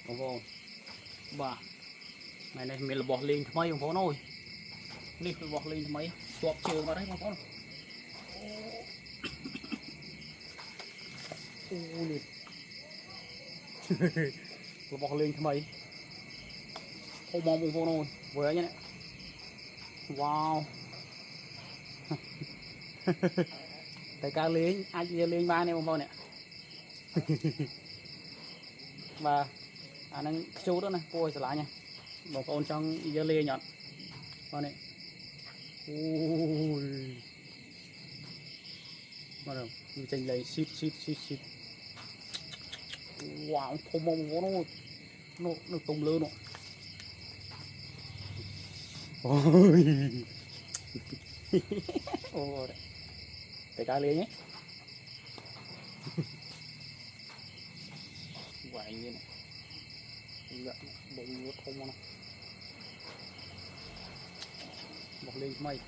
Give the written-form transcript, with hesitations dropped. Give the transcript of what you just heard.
Không vô bà này này mình là bọt lên thay không có nồi đi bọt lên mấy tuột chiều vào đấy không có nè bọt lên thay không mong vô nồi vừa nhé wow tại cá lên ai lên ba này không vô nè và anh đang chú đó này cô trở lại nha một con trong giờ lê nhọn con này ui bắt đầu như tranh lấy ship ship ship ship wow không mong có nó tung lớn rồi ôi ôi để cá lê nhé vậy như này bụng không nó bọc lên mây